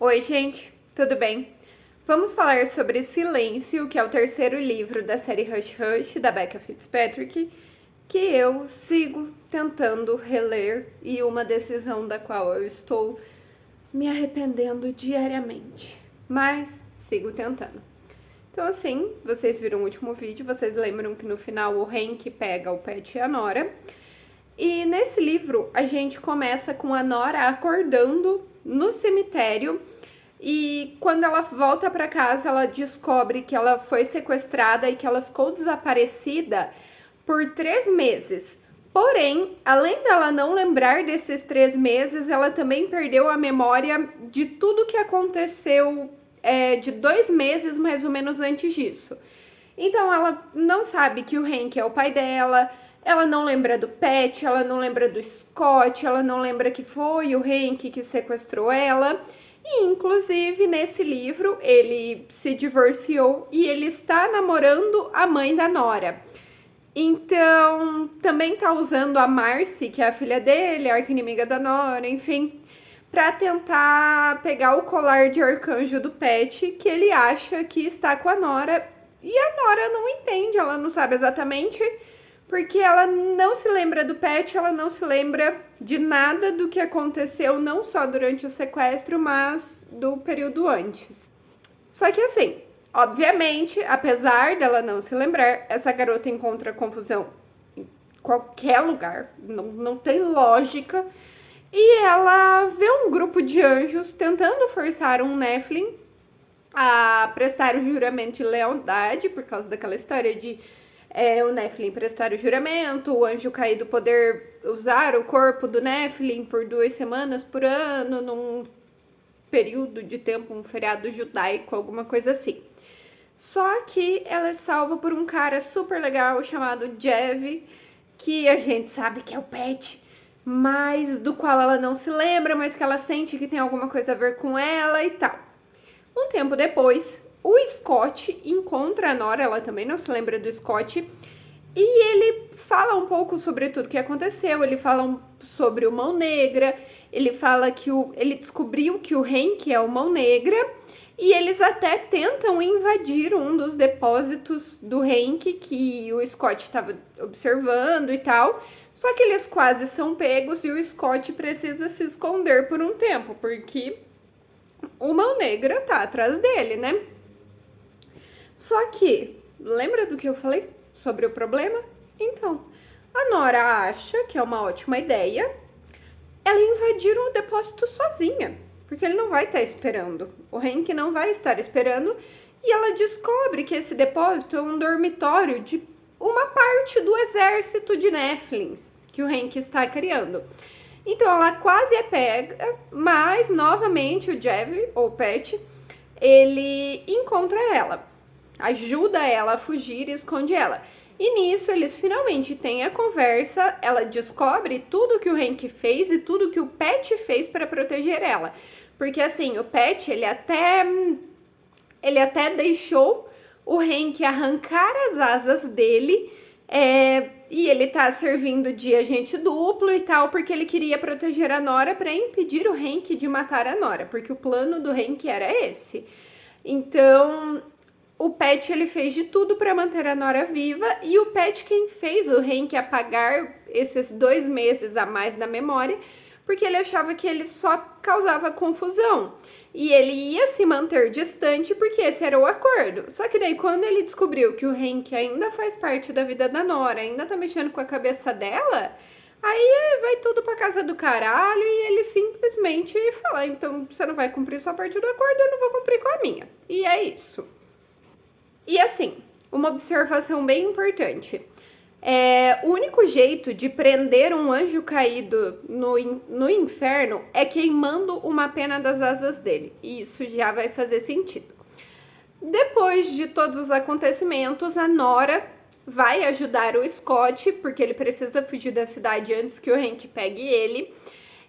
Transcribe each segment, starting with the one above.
Oi, gente, tudo bem? Vamos falar sobre Silêncio, que é o terceiro livro da série Hush Hush, da Becca Fitzpatrick, que eu sigo tentando reler e uma decisão da qual eu estou me arrependendo diariamente, mas sigo tentando. Então, assim, vocês viram o último vídeo, vocês lembram que no final o Hank pega o Pat e a Nora. E nesse livro a gente começa com a Nora acordando no cemitério e quando ela volta para casa ela descobre que ela foi sequestrada e que ela ficou desaparecida por 3 meses. Porém, além dela não lembrar desses 3 meses, ela também perdeu a memória de tudo que aconteceu de 2 meses mais ou menos antes disso. Então ela não sabe que o Hank é o pai dela, ela não lembra do Pat, ela não lembra do Scott, ela não lembra que foi o Hank que sequestrou ela. E inclusive nesse livro ele se divorciou e ele está namorando a mãe da Nora. Então também tá usando a Marcy, que é a filha dele, a arqui-inimiga da Nora, enfim, para tentar pegar o colar de arcanjo do Pat, que ele acha que está com a Nora. E a Nora não entende, ela não sabe exatamente, porque ela não se lembra do Pat, ela não se lembra de nada do que aconteceu, não só durante o sequestro, mas do período antes. Só que assim, obviamente, apesar dela não se lembrar, essa garota encontra confusão em qualquer lugar, não tem lógica. E ela vê um grupo de anjos tentando forçar um Nephilim a prestar o juramento de lealdade, por causa daquela história de o Nephilim prestar o juramento, o anjo caído poder usar o corpo do Nephilim por 2 semanas por ano, num período de tempo, um feriado judaico, alguma coisa assim. Só que ela é salva por um cara super legal chamado Jev, que a gente sabe que é o Pat, mas do qual ela não se lembra, mas que ela sente que tem alguma coisa a ver com ela e tal. Um tempo depois, o Scott encontra a Nora, ela também não se lembra do Scott, e ele fala um pouco sobre tudo que aconteceu, ele fala sobre o Mão Negra, ele fala que ele descobriu que o Hank é o Mão Negra, e eles até tentam invadir um dos depósitos do Hank que o Scott estava observando e tal, só que eles quase são pegos e o Scott precisa se esconder por um tempo, porque o Mão Negra tá atrás dele, né? Só que, lembra do que eu falei sobre o problema? Então, a Nora acha que é uma ótima ideia ela invadir um depósito sozinha, porque ele não vai estar esperando. O Hank não vai estar esperando e ela descobre que esse depósito é um dormitório de uma parte do exército de Nephilims que o Hank está criando. Então ela quase é pega, mas novamente o Jev, ou Pat, ele encontra ela, ajuda ela a fugir e esconde ela. E nisso eles finalmente têm a conversa, ela descobre tudo que o Hank fez e tudo que o Pat fez para proteger ela. Porque assim, o Pat, ele até deixou o Hank arrancar as asas dele, e ele tá servindo de agente duplo e tal, porque ele queria proteger a Nora para impedir o Hank de matar a Nora, porque o plano do Hank era esse. Então, o Pat, ele fez de tudo para manter a Nora viva, e o Pat quem fez o Hank apagar esses 2 meses a mais da memória, porque ele achava que ele só causava confusão. E ele ia se manter distante porque esse era o acordo. Só que daí quando ele descobriu que o Hank ainda faz parte da vida da Nora, ainda tá mexendo com a cabeça dela, aí vai tudo pra casa do caralho e ele simplesmente fala, então você não vai cumprir sua parte do acordo, eu não vou cumprir com a minha. E é isso. E assim, uma observação bem importante. O único jeito de prender um anjo caído no inferno é queimando uma pena das asas dele. E isso já vai fazer sentido. Depois de todos os acontecimentos, a Nora vai ajudar o Scott, porque ele precisa fugir da cidade antes que o Hank pegue ele.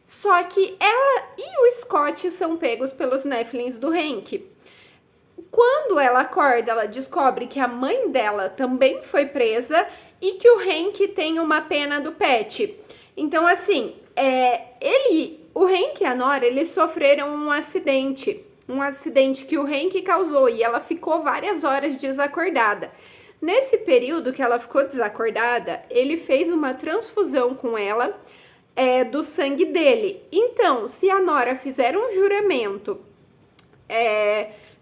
Só que ela e o Scott são pegos pelos Nephilims do Hank. Quando ela acorda, ela descobre que a mãe dela também foi presa e que o Hank tem uma pena do Pat. Então, assim, ele o Henk e a Nora, eles sofreram um acidente que o Henk causou e ela ficou várias horas desacordada. Nesse período que ela ficou desacordada, ele fez uma transfusão com ela do sangue dele. Então, se a Nora fizer um juramento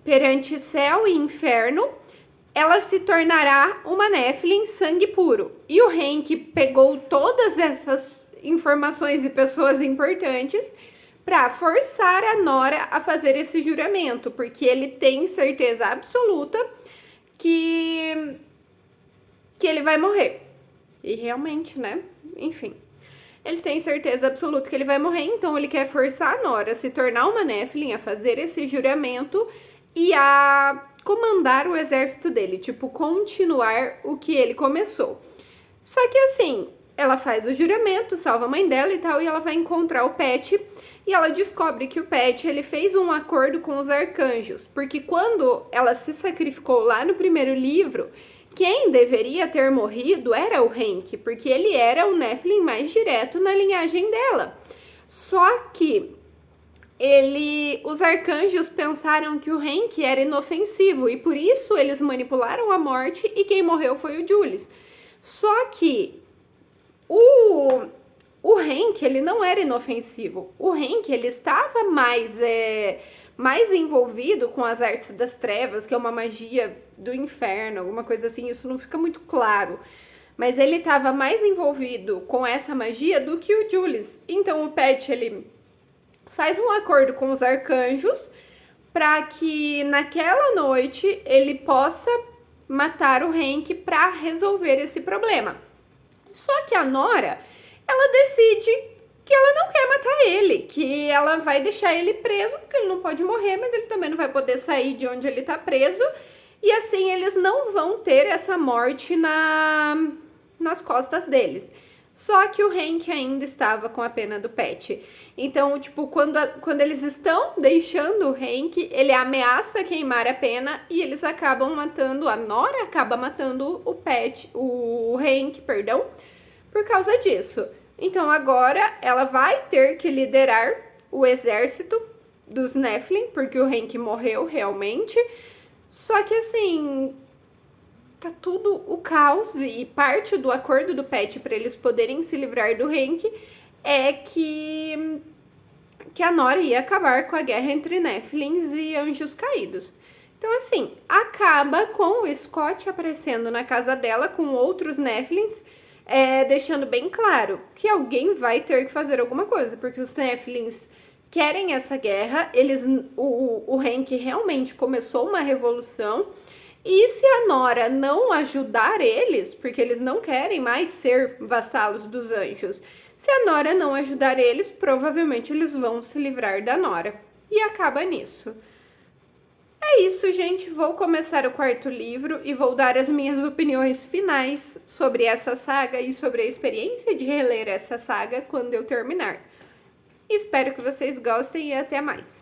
perante céu e inferno, ela se tornará uma Nephilim sangue puro. E o Henk pegou todas essas informações e pessoas importantes para forçar a Nora a fazer esse juramento, porque ele tem certeza absoluta que ele vai morrer. E realmente, né? Enfim. Ele tem certeza absoluta que ele vai morrer, então ele quer forçar a Nora a se tornar uma Nephilim, a fazer esse juramento e a comandar o exército dele, tipo, continuar o que ele começou. Só que assim, ela faz o juramento, salva a mãe dela e tal, e ela vai encontrar o Pet, e ela descobre que o Pet, ele fez um acordo com os arcanjos, porque quando ela se sacrificou lá no primeiro livro, quem deveria ter morrido era o Henk, porque ele era o Nephilim mais direto na linhagem dela. Só que os arcanjos pensaram que o Henk era inofensivo e por isso eles manipularam a morte e quem morreu foi o Julius. Só que o Henk, ele não era inofensivo. O Henk, ele estava mais envolvido com as artes das trevas, que é uma magia do inferno, alguma coisa assim, isso não fica muito claro. Mas ele estava mais envolvido com essa magia do que o Julius. Então o Pet, ele faz um acordo com os arcanjos para que naquela noite ele possa matar o Henk para resolver esse problema. Só que a Nora, ela decide que ela não quer matar ele, que ela vai deixar ele preso, porque ele não pode morrer, mas ele também não vai poder sair de onde ele tá preso, e assim eles não vão ter essa morte nas costas deles. Só que o Henk ainda estava com a pena do Pet. Então, tipo, quando eles estão deixando o Henk, ele ameaça queimar a pena e eles acabam matando, a Nora acaba matando o Henk, perdão, por causa disso. Então agora ela vai ter que liderar o exército dos Nephilim, porque o Henk morreu realmente. Só que assim, tá tudo o caos e parte do acordo do Pet para eles poderem se livrar do Henk é que a Nora ia acabar com a guerra entre Nephilims e anjos caídos. Então assim, acaba com o Scott aparecendo na casa dela com outros Nephilims, deixando bem claro que alguém vai ter que fazer alguma coisa, porque os Nephilims querem essa guerra, o Henk realmente começou uma revolução, e se a Nora não ajudar eles, porque eles não querem mais ser vassalos dos anjos, se a Nora não ajudar eles, provavelmente eles vão se livrar da Nora. E acaba nisso. É isso, gente. Vou começar o quarto livro e vou dar as minhas opiniões finais sobre essa saga e sobre a experiência de reler essa saga quando eu terminar. Espero que vocês gostem e até mais.